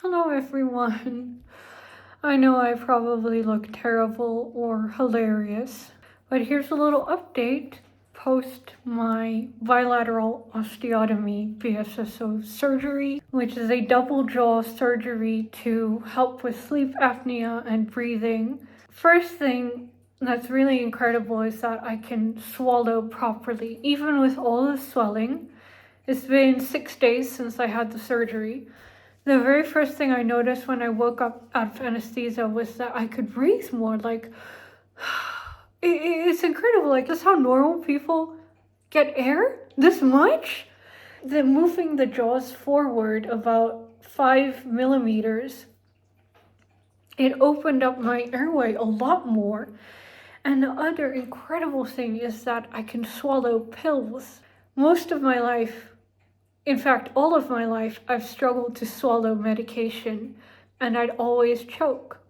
Hello everyone. I know I probably look terrible or hilarious, but here's a little update post my bilateral osteotomy BSSO surgery, which is a double jaw surgery to help with sleep apnea and breathing. First thing that's really incredible is that I can swallow properly, even with all the swelling. It's been 6 days since I had the surgery. The very first thing I noticed when I woke up out of anesthesia was that I could breathe more. It's incredible. That's how normal people get air this much. Moving the jaws forward about 5 millimeters, it opened up my airway a lot more. And the other incredible thing is that I can swallow pills. Most of my life, in fact, all of my life, I've struggled to swallow medication, and I'd always choke.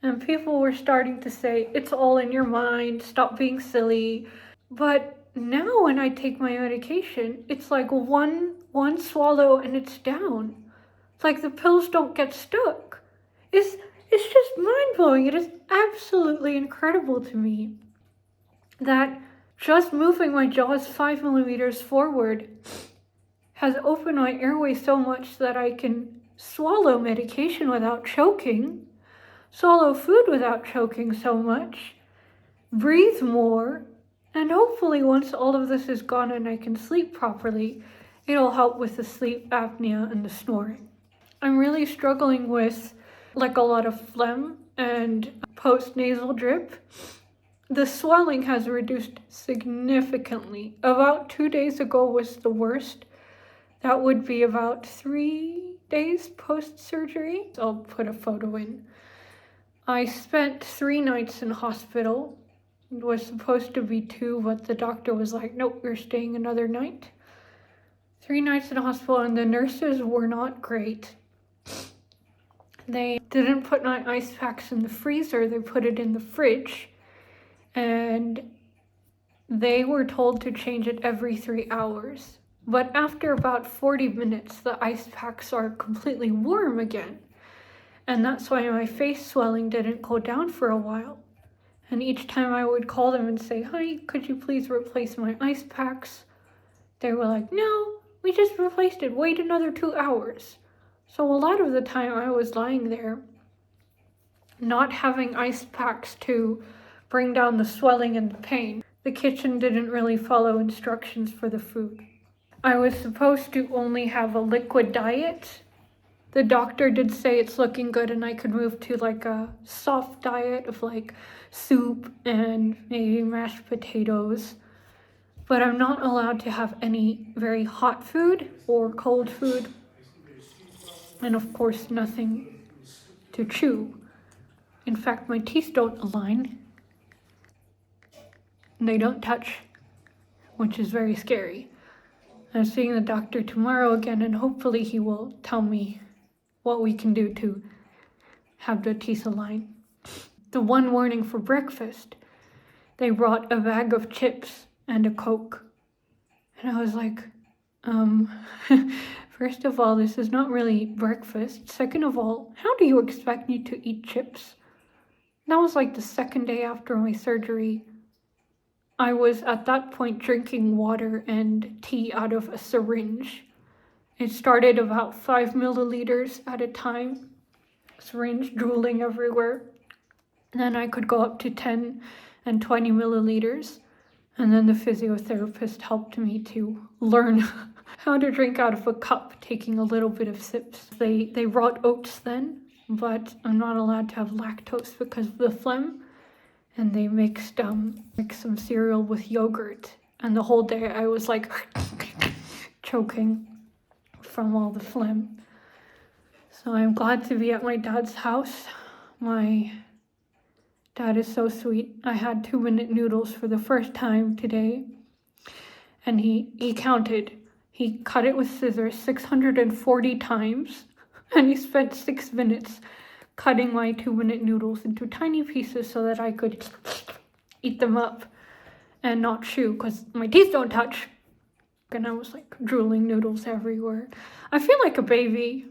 And people were starting to say, it's all in your mind, stop being silly. But now when I take my medication, it's like one swallow and it's down. It's like the pills don't get stuck. It's just mind-blowing. It is absolutely incredible to me that just moving my jaws 5 millimeters forward has opened my airway so much that I can swallow medication without choking, swallow food without choking so much, breathe more, and hopefully once all of this is gone and I can sleep properly, it'll help with the sleep apnea and the snoring. I'm really struggling with a lot of phlegm and post-nasal drip. The swelling has reduced significantly. About 2 days ago was the worst. That would be about 3 days post-surgery. I'll put a photo in. I spent 3 nights in hospital. It was supposed to be 2, but the doctor was like, nope, you're staying another night. 3 nights in hospital, and the nurses were not great. They didn't put my ice packs in the freezer, they put it in the fridge. And they were told to change it every 3 hours. But after about 40 minutes, the ice packs are completely warm again. And that's why my face swelling didn't go down for a while. And each time I would call them and say, hi, could you please replace my ice packs? They were like, no, we just replaced it. Wait another 2 hours. So a lot of the time I was lying there, not having ice packs to bring down the swelling and the pain. The kitchen didn't really follow instructions for the food. I was supposed to only have a liquid diet. The doctor did say it's looking good and I could move to a soft diet of soup and maybe mashed potatoes. But I'm not allowed to have any very hot food or cold food. And of course, nothing to chew. In fact, my teeth don't align. And they don't touch, which is very scary. I'm seeing the doctor tomorrow again, and hopefully he will tell me what we can do to have the teeth align. The one morning for breakfast, they brought a bag of chips and a Coke. And I was like, first of all, this is not really breakfast. Second of all, how do you expect me to eat chips? That was the second day after my surgery. I was at that point drinking water and tea out of a syringe. It started about 5 milliliters at a time, syringe drooling everywhere. And then I could go up to 10 and 20 milliliters. And then the physiotherapist helped me to learn how to drink out of a cup, taking a little bit of sips. They brought oats then, but I'm not allowed to have lactose because of the phlegm. And they mixed some cereal with yogurt. And the whole day I was choking from all the phlegm. So I'm glad to be at my dad's house. My dad is so sweet. I had 2-minute noodles for the first time today. And he counted. He cut it with scissors 640 times. And he spent 6 minutes cutting my 2-minute noodles into tiny pieces so that I could eat them up and not chew because my teeth don't touch. And I was drooling noodles everywhere. I feel like a baby.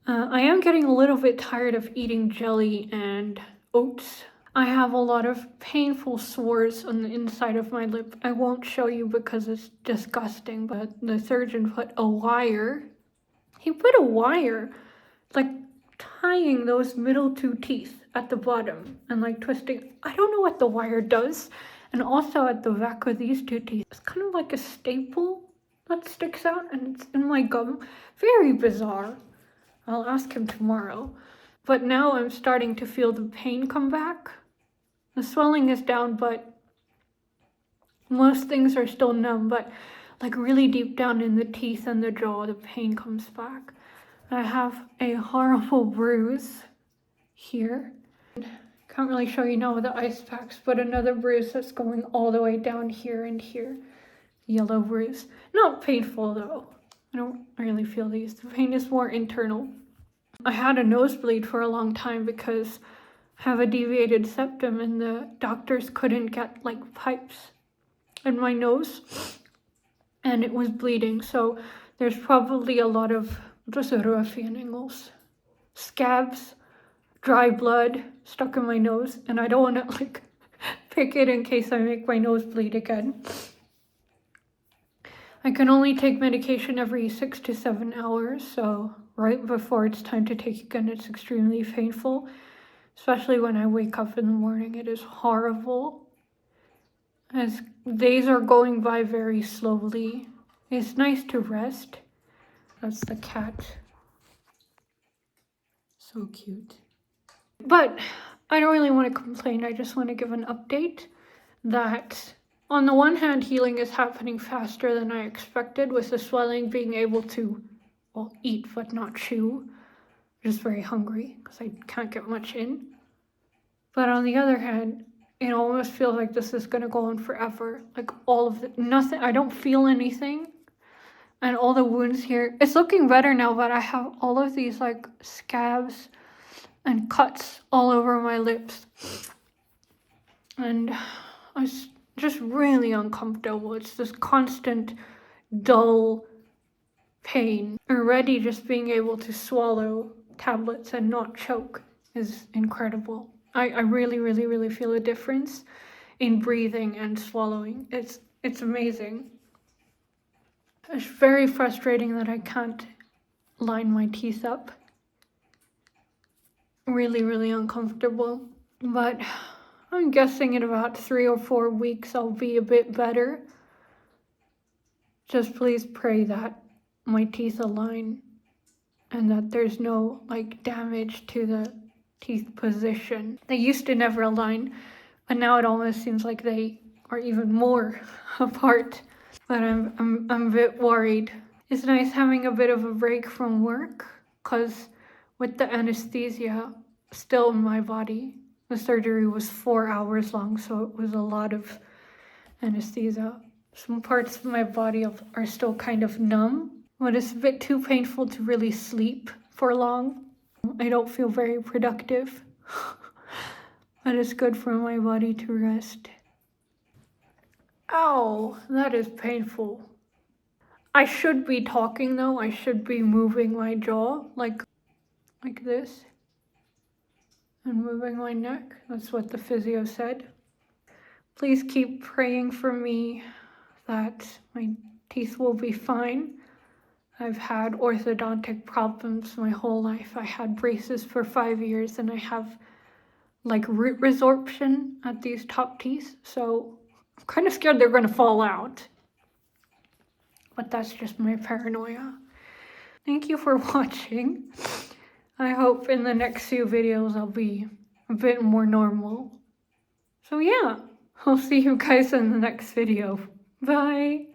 I am getting a little bit tired of eating jelly and oats. I have a lot of painful sores on the inside of my lip. I won't show you because it's disgusting, but the surgeon put a wire. He put a wire, like tying those middle two teeth at the bottom and like twisting. I don't know what the wire does. And also at the back of these two teeth, it's kind of like a staple that sticks out and it's in my gum. Very bizarre. I'll ask him tomorrow. But now I'm starting to feel the pain come back. The swelling is down, but most things are still numb, but like really deep down in the teeth and the jaw, the pain comes back. I have a horrible bruise here. Can't really show you now with the ice packs, but another bruise that's going all the way down here and here. Yellow bruise. Not painful though. I don't really feel these. The pain is more internal. I had a nosebleed for a long time because I have a deviated septum and the doctors couldn't get like pipes in my nose and it was bleeding. So there's probably a lot of scabs, dry blood stuck in my nose, and I don't want to like pick it in case I make my nose bleed again. I can only take medication every 6 to 7 hours, so right before it's time to take again, it's extremely painful, especially when I wake up in the morning. It is horrible. As days are going by very slowly, it's nice to rest. That's the cat. So cute. But I don't really want to complain. I just want to give an update that on the one hand, healing is happening faster than I expected, with the swelling being able to, well, eat but not chew. I'm just very hungry because I can't get much in. But on the other hand, it almost feels like this is going to go on forever. Like all of it, nothing, I don't feel anything. And all the wounds here, it's looking better now, but I have all of these like scabs and cuts all over my lips. And it's just really uncomfortable. It's this constant, dull pain. Already just being able to swallow tablets and not choke is incredible. I really, really, really feel a difference in breathing and swallowing. It's amazing. It's very frustrating that I can't line my teeth up. Really, really uncomfortable. But I'm guessing in about 3 or 4 weeks I'll be a bit better. Just please pray that my teeth align and that there's no like damage to the teeth position. They used to never align, but now it almost seems like they are even more apart. But I'm a bit worried. It's nice having a bit of a break from work, because with the anesthesia still in my body, the surgery was 4 hours long, so it was a lot of anesthesia. Some parts of my body are still kind of numb, but it's a bit too painful to really sleep for long. I don't feel very productive, but it's good for my body to rest. Ow, that is painful. I should be talking though. I should be moving my jaw like this and moving my neck. That's what the physio said. Please keep praying for me that my teeth will be fine. I've had orthodontic problems my whole life. I had braces for 5 years and I have like root resorption at these top teeth. So I'm kind of scared they're gonna fall out. But that's just my paranoia. Thank you for watching. I hope in the next few videos I'll be a bit more normal. So yeah, I'll see you guys in the next video. Bye!